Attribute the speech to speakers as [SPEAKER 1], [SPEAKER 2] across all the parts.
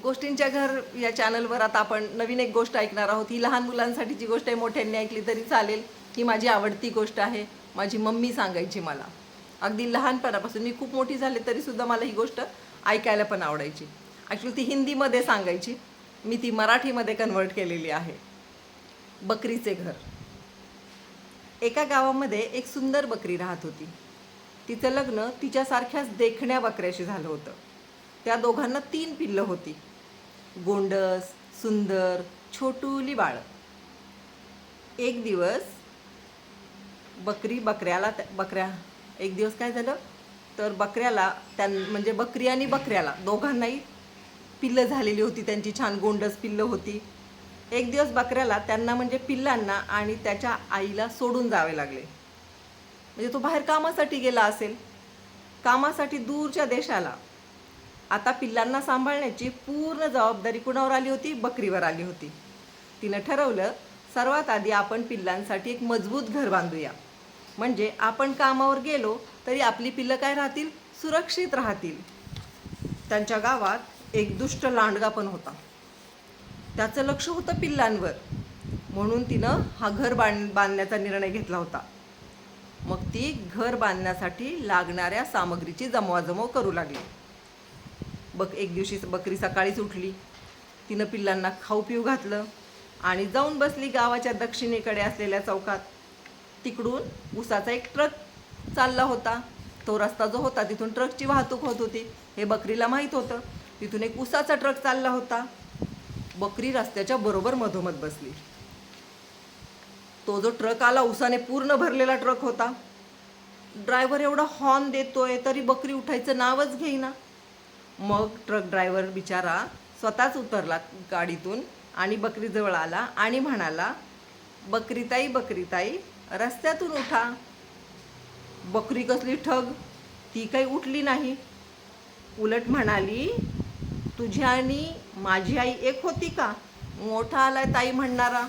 [SPEAKER 1] गोष्टींच्या घर या चॅनलवर आता आपण नवीन एक गोष्ट ऐकणार आहोत. ही लहान मुलांसाठीची गोष्ट आहे, मोठ्यांनी ऐकली तरी चालेल. ही माझी आवडती गोष्ट आहे. माझी मम्मी सांगायची मला. अगदी लहानपणापासून मी खूप मोठी झाले तरीसुद्धा मला ही गोष्ट ऐकायला पण आवडायची. ॲक्च्युली ती हिंदीमध्ये सांगायची, मी ती मराठीमध्ये कन्वर्ट केलेली आहे. बकरीचे घर. एका गावामध्ये एक सुंदर बकरी राहत होती. तिचं लग्न तिच्यासारख्याच देखण्या बकऱ्याशी झालं होतं. त्या दोघांना 3 पिल्लं होती. गोंडस, सुंदर, छोटूली बाळ. एक दिवस एक दिवस काय झालं तर बकऱ्याला म्हणजे बकरी आणि बकऱ्याला दोघांनाही पिल्लं झालेली होती. त्यांची छान गोंडस पिल्लं होती. एक दिवस बकऱ्याला त्यांना म्हणजे पिल्लांना आणि त्याच्या आईला सोडून जावे लागले. म्हणजे तो बाहेर कामासाठी गेला असेल, कामासाठी दूरच्या देशाला. आता पिल्लांना सांभाळण्याची पूर्ण जबाबदारी कुणावर आली होती? बकरीवर आली होती. तिनं ठरवलं, सर्वात आधी आपण पिल्लांसाठी एक मजबूत घर बांधूया. म्हणजे आपण कामावर गेलो तरी आपली पिल्लं काय राहतील? सुरक्षित राहतील. त्यांच्या गावात एक दुष्ट लांडगा पण होता. त्याचं लक्ष होतं पिल्लांवर. म्हणून तिनं हा घर बांधण्याचा निर्णय घेतला होता. मग ती घर बांधण्यासाठी लागणाऱ्या सामग्रीची जमवाजमव करू लागली. एक दिवशी बकरी सकाळीच उठली. तिनं पिल्लांना खाऊ पिऊ घातलं आणि जाऊन बसली गावाच्या दक्षिणेकडे असलेल्या चौकात. तिकडून उसाचा एक ट्रक चालला होता. तो रस्ता जो होता तिथून ट्रकची वाहतूक होत होती हे बकरीला माहीत होतं. तिथून एक उसाचा ट्रक चालला होता. बकरी रस्त्याच्या बरोबर मधोमध बसली. तो जो ट्रक आला उसाने पूर्ण भरलेला ट्रक होता. ड्रायव्हर एवढा हॉर्न देतोय तरी बकरी उठायचं नावच घेईना. मग ट्रक ड्रायव्हर बिचारा स्वतःच उतरला गाडीतून आणि बकरीजवळ आला आणि म्हणाला, बकरीताई बकरीताई रस्त्यातून उठा. बकरी कसली ठग, ती काही उठली नाही. उलट म्हणाली, तुझी आणि माझी आई एक होती का? मोठा आलाय ताई म्हणणारा.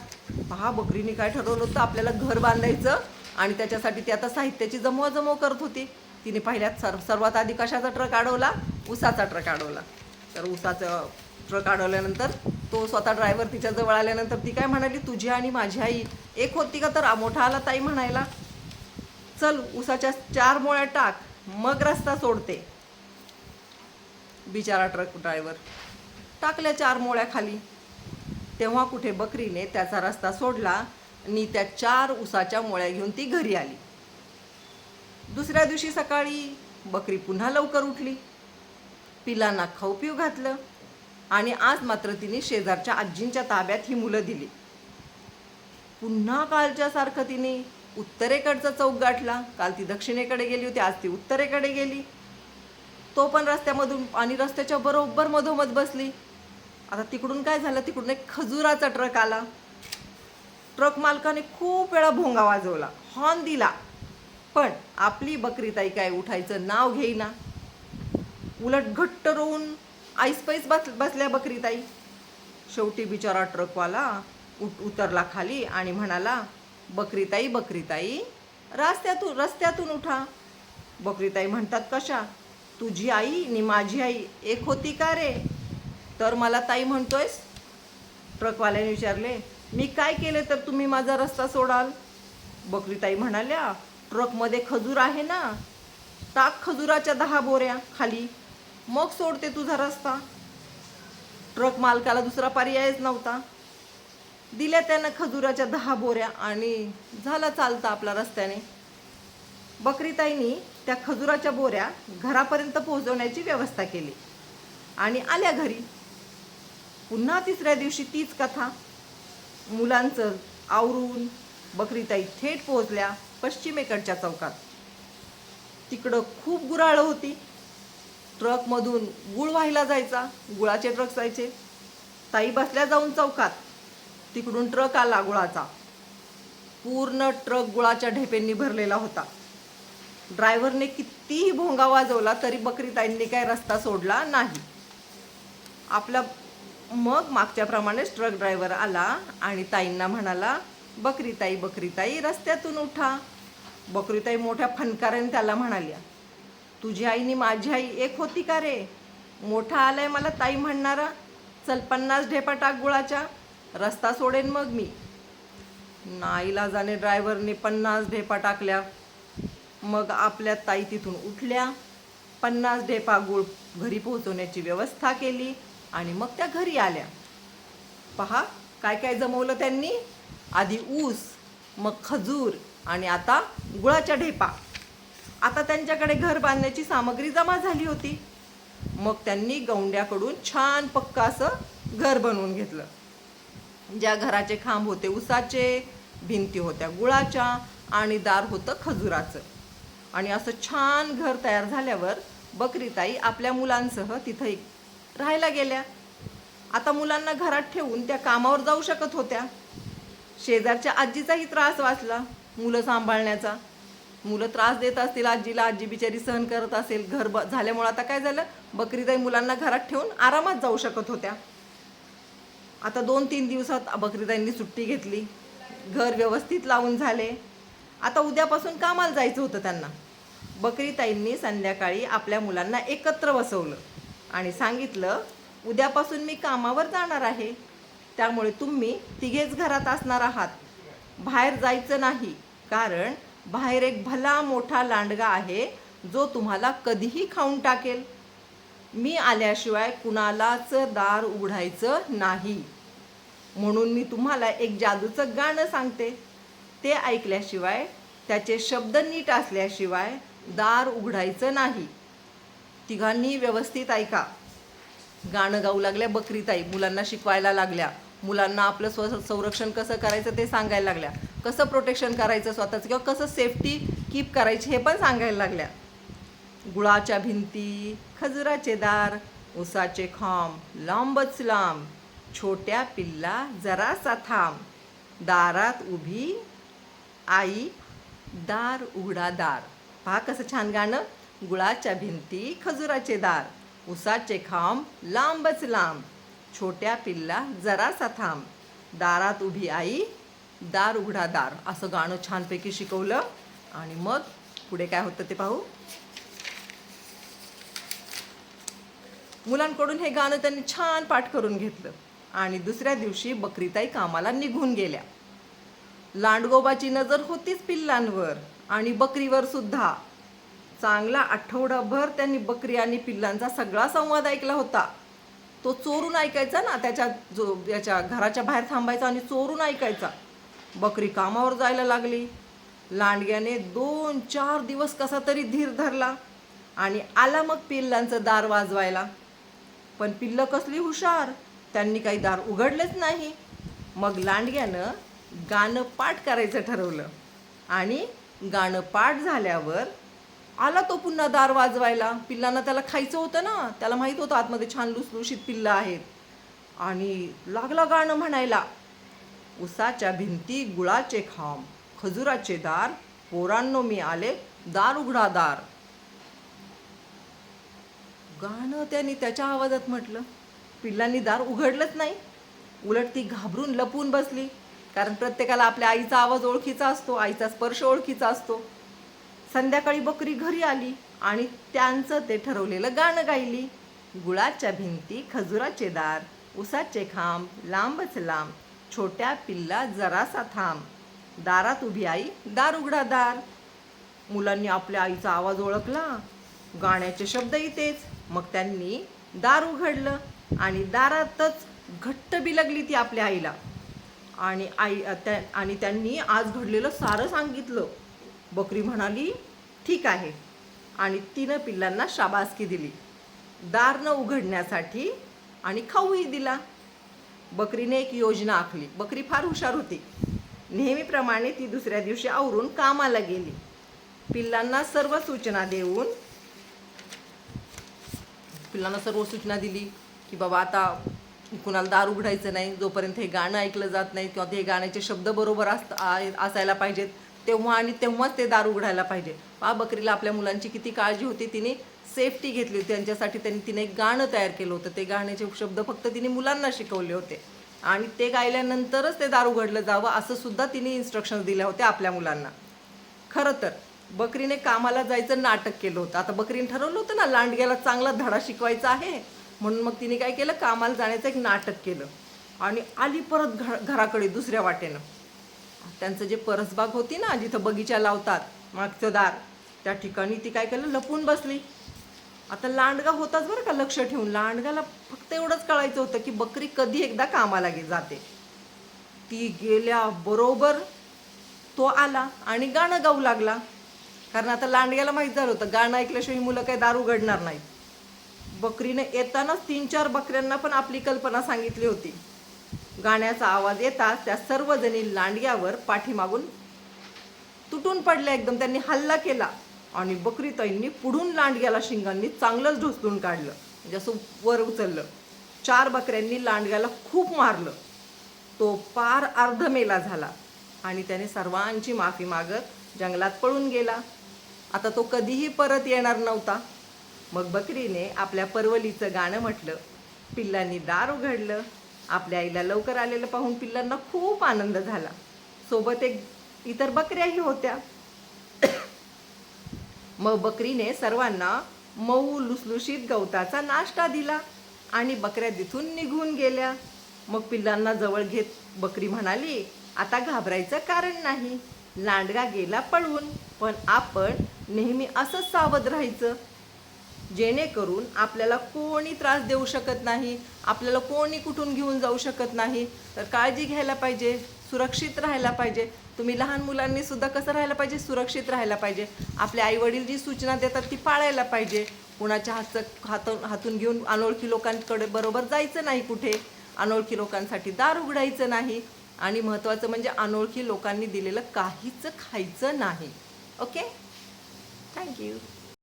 [SPEAKER 1] पहा, बकरीने काय ठरवलं होतं, आपल्याला घर बांधायचं आणि त्याच्यासाठी ती आता साहित्याची जमवाजमव करत होती. तिने पहिल्यात सर्वात आधी कशाचा ट्रक अडवला? उसाचा ट्रक अडवला. तर उसाचा ट्रक अडवल्यानंतर तो स्वतः ड्रायव्हर तिच्या जवळ आल्यानंतर ती काय म्हणाली, तुझी आणि माझी आई एक होती का? तर मोठा आला ताई म्हणायला, चल उसाच्या 4 मोळ्या टाक, मग रस्ता सोडते. बिचारा ट्रक ड्रायव्हर टाकल्या 4 मोळ्या खाली. तेव्हा कुठे बकरीने त्याचा रस्ता सोडला आणि त्या 4 उसाच्या मोळ्या घेऊन ती घरी आली. दुसऱ्या दिवशी सकाळी बकरी पुन्हा लवकर उठली. पिलांना खाऊ पिऊ घातलं आणि आज मात्र तिने शेजारच्या आजींच्या ताब्यात ही मुलं दिली. पुन्हा कालच्या सारखं तिने उत्तरेकडचा चौक गाठला. काल ती दक्षिणेकडे गेली होती, आज ती उत्तरेकडे गेली. तो पण रस्त्यामधून आणि रस्त्याच्या बरोबर मधोमध बसली. आता तिकडून काय झालं, तिकडून एक खजुराचा ट्रक आला. ट्रक मालकाने खूप वेळा भोंगा वाजवला, हॉर्न दिला, पण आपली बकरीताई काय उठायचं नाव घेईना. उलट घट्ट रोवून ऐसपैस बसल्या बकरीताई. शेवटी बिचारा ट्रकवाला उतरला खाली आणि म्हणाला, बकरीताई बकरीताई रस्त्यातून उठा. बकरीताई म्हणतात, कशा? तुझी आई आणि माझी आई एक होती का रे? तर मला ताई म्हणतोयस? ट्रकवाल्याने विचारले. मी काय केले तर तुम्ही माझा रस्ता सोडाल? बकरीताई म्हणाल्या, ट्रकमध्ये खजूर आहे ना, टाक खजुराच्या 10 बोऱ्या खाली, मग सोडते तुझा रस्ता. ट्रक मालकाला दुसरा पर्यायच नव्हता. दिल्या त्यानं खजुराच्या 10 बोऱ्या आणि झाला चालता आपला रस्त्याने. बकरीताईंनी त्या खजुराच्या बोऱ्या घरापर्यंत पोहोचवण्याची व्यवस्था केली आणि आल्या घरी. पुन्हा तिसऱ्या दिवशी तीच कथा. मुलांचं आवरून बकरीताई थेट पोहोचल्या पश्चिमेकडच्या चौकात. तिकडं खूप गुऱ्हाळं होती. ट्रकमधून गुळ वाहिला जायचा, गुळाचे ट्रक जायचे. ताई बसल्या जाऊन चौकात. तिकडून ट्रक आला गुळाचा. पूर्ण ट्रक गुळाच्या ढेपेंनी भरलेला होता. ड्रायव्हरने कितीही भोंगा वाजवला तरी बकरीताईंनी काय रस्ता सोडला नाही. मग मागच्याप्रमाणेच ट्रक ड्रायव्हर आला आणि ताईंना म्हणाला, बकरीताई बकरीताई रस्त्यातून उठा. बकरीताई मोठ्या फणकाराने त्याला म्हणाल्या, तुझी आई आणि माझी आई एक होती का रे? मोठा आलाय मला ताई म्हणणारा. चल 50 ढेपा टाक गुळाच्या, रस्ता सोडेन मग मी. नाईलाजाने ड्रायव्हरने 50 ढेपा टाकल्या. मग आपल्या ताई तिथून उठल्या, 50 ढेपा गुळ घरी पोहोचवण्याची व्यवस्था केली आणि मग त्या घरी आल्या. पहा काय काय जमवलं त्यांनी. आधी ऊस, मग खजूर आणि आता गुळाच्या ढेपा. आता त्यांच्याकडे घर बांधण्याची सामग्री जमा झाली होती. मग त्यांनी गौंड्याकडून छान पक्क असं घर बनवून घेतलं. ज्या घराचे खांब होते उसाचे, भिंती होत्या गुळाच्या आणि दार होतं खजुराचं. आणि असं छान घर तयार झाल्यावर बकरीताई आपल्या मुलांसह तिथं राहायला गेल्या. आता मुलांना घरात ठेवून त्या कामावर जाऊ शकत होत्या. शेजारच्या आजीचाही त्रास वाचला मुलं सांभाळण्याचा. मुलं त्रास देत असतील आजीला, आजी बिचारी सहन करत असेल. घर झाल्यामुळे आता काय झालं, बकरीताई मुलांना घरात ठेवून आरामात जाऊ शकत होत्या. आता 2-3 दिवसात बकरीताईंनी सुट्टी घेतली. घर व्यवस्थित लावून झाले. आता उद्यापासून कामाला जायचं होतं त्यांना. बकरीताईंनी संध्याकाळी आपल्या मुलांना एकत्र बसवलं आणि सांगितलं, उद्यापासून मी कामावर जाणार आहे, त्यामुळे तुम्ही तिघेच घरात असणार आहात. बाहेर जायचं नाही, कारण बाहेर एक भला मोठा लांडगा आहे जो तुम्हाला कधीही खाऊन टाकेल. मी आल्याशिवाय कुणालाच दार उघडायचं नाही. म्हणून मी तुम्हाला एक जादूचं गाणं सांगते. ते ऐकल्याशिवाय, त्याचे शब्द नीट असल्याशिवाय दार उघडायचं नाही. तिघांनी व्यवस्थित ऐका. गाणं गाऊ लागल्या बकरीताई, मुलांना शिकवायला लागल्या. मुलांना आपलं संरक्षण कसं करायचं ते सांगायला लागल्या. कसं प्रोटेक्शन करायचं स्वतःचं किंवा कसं सेफ्टी कीप करायची हे पण सांगायला लागल्या. गुळाच्या भिंती, खजुराचे दार, उसाचे खांब लांबच लांब, छोट्या पिल्ला जरासा थांब, दारात उभी आई दार उघडा दार. पहा कसं छान गाणं. गुळाच्या भिंती, खजुराचे दार, उसाचे खांब लांबच लांब, छोट्या पिल्ला जरासा थांब, दारात उभी आई दार उघडा दार. असं गाणं छानपैकी शिकवलं. आणि मग पुढे काय होतं ते पाहू. मुलांकडून हे गाणं त्यांनी छान पाठ करून घेतलं आणि दुसऱ्या दिवशी बकरीताई कामाला निघून गेल्या. लांडगोबाची नजर होतीच पिल्लांवर आणि बकरीवर सुद्धा. चांगला आठवडाभर त्यांनी बकरी आणि पिल्लांचा सगळा संवाद ऐकला होता. तो चोरून ऐकायचा ना, याच्या घराच्या बाहेर थांबायचा आणि चोरून ऐकायचा. बकरी कामावर जायला लागली. लांडग्याने 2-4 दिवस कसा तरी धीर धरला आणि आला मग पिल्लांचं दार वाजवायला. पण पिल्लं कसली हुशार, त्यांनी काही दार उघडलेच नाही. मग लांडग्यानं गाणं पाठ करायचं ठरवलं आणि गाणं पाठ झाल्यावर आला तो पुन्हा दार वाजवायला. पिल्लांना त्याला खायचं होतं ना, त्याला माहीत होतं आतमध्ये छान लुसलुशीत पिल्लं आहेत. आणि लागला गाणं म्हणायला, उसाच्या भिंती, गुळाचे खांब, खजुराचे दार, पोरांनो मी आले, दार उघडा दार. गाणं त्यांनी त्याच्या आवाजात म्हटलं. पिल्लांनी दार उघडलंच नाही. उलट ती घाबरून लपून बसली, कारण प्रत्येकाला आपल्या आईचा आवाज ओळखीचा असतो, आईचा स्पर्श ओळखीचा असतो. संध्याकाळी बकरी घरी आली आणि त्यांचं ते ठरवलेलं गाणं गायली. गुळाच्या भिंती, खजुराचे दार, उसाचे खांब लांबच लांब, छोट्या पिल्ला जरासा थांब, दारात उभी आई दार उघडा दार. मुलांनी आपल्या आईचा आवाज ओळखला, गाण्याचे शब्दही तेच. मग त्यांनी दार उघडलं आणि दारातच घट्ट बिलगली ती आपल्या आईला. आणि त्यांनी आज घडलेलं सारं सांगितलं. बकरी म्हणाली, ठीक आहे, आणि तिनं पिल्लांना शाबासकी दिली दार न उघडण्यासाठी आणि खाऊही दिला. बकरीने एक योजना आखली. बकरी फार हुशार होती. नेहमीप्रमाणे ती दुसऱ्या दिवशी आवरून कामाला गेली. पिल्लांना सर्व सूचना दिली की बाबा आता कुणाला दार उघडायचं नाही जोपर्यंत हे गाणं ऐकलं जात नाही किंवा ते गाण्याचे शब्द बरोबर असायला पाहिजेत, तेव्हा आणि तेव्हाच ते दार उघडायला पाहिजे. बकरीला आपल्या मुलांची किती काळजी होती. तिने सेफ्टी घेतली होती त्यांच्यासाठी. तिने एक गाणं तयार केलं होतं. ते गाण्याचे शब्द फक्त तिने मुलांना शिकवले होते आणि ते गायल्यानंतरच ते दार उघडलं जावं असं सुद्धा तिने इन्स्ट्रक्शन्स दिल्या होत्या आपल्या मुलांना. खरं तर बकरीने कामाला जायचं नाटक केलं होतं. आता बकरीने ठरवलं होतं ना, लांडग्याला चांगला धडा शिकवायचा आहे, म्हणून मग तिने काय केलं, कामाला जाण्याचं एक नाटक केलं आणि आली परत घराकडे दुसऱ्या वाटेनं. त्यांचं जे परसबाग होती ना, जिथं बगीचा लावतात, मागचं दार, त्या ठिकाणी ती काय केलं, लपून बसली. आता लांडगा होताच बरं का लक्ष ठेवून. लांडग्याला फक्त एवढंच कळायचं होतं की बकरी कधी एकदा कामाला जाते. ती गेल्याबरोबर तो आला आणि गाणं गाऊ लागला. कारण आता लांडग्याला माहीत झालं होतं गाणं ऐकल्याशिवाय मुलं काही दार उघडणार नाहीत. बकरीने येतानाच 3-4 बकऱ्यांना पण आपली कल्पना सांगितली होती. गाण्याचा आवाज येताच त्या सर्वजणी लांडग्यावर पाठीमागून तुटून पडल्या एकदम. त्यांनी हल्ला केला आणि बकरीताईंनी पुढून लांडग्याला शिंगांनी चांगलंच ढोसलून काढलं, म्हणजे असं वर उचललं. 4 बकऱ्यांनी लांडग्याला खूप मारलं. तो पार अर्धमेला झाला आणि त्याने सर्वांची माफी मागत जंगलात पळून गेला. आता तो कधीही परत येणार नव्हता. मग बकरीने आपल्या परवलीचं गाणं म्हटलं. पिल्लांनी दार उघडलं. आपल्या आईला लवकर आलेलं पाहून पिल्लांना खूप आनंद झाला. सोबत इतर बकऱ्याही होत्या. मग बकरीने सर्वांना मऊ लुसलुशीत गवताचा नाश्ता दिला आणि बकऱ्या तिथून निघून गेल्या. मग पिल्लांना जवळ घेत बकरी म्हणाली, आता घाबरायचं कारण नाही. लांडगा गेला पळून, पण आपण नेहमी असंच सावध राहायचं, जेणेकरून आपल्याला कोणी त्रास देऊ शकत नाही, आपल्याला कोणी कुठून घेऊन जाऊ शकत नाही. तर काळजी घ्यायला पाहिजे, सुरक्षित राहायला पाहिजे. तुम्ही लहान मुलांनी सुद्धा कसं राहायला पाहिजे, सुरक्षित राहायला पाहिजे. आपले आईवडील जी सूचना देतात ती पाळायला पाहिजे. कुणाच्या हातून घेऊन अनोळखी लोकांकडे बरोबर जायचं नाही, कुठे अनोळखी लोकांसाठी दार उघडायचं नाही. आणि महत्त्वाचं म्हणजे अनोळखी लोकांनी दिलेलं काहीच खायचं नाही. Okay, thank you.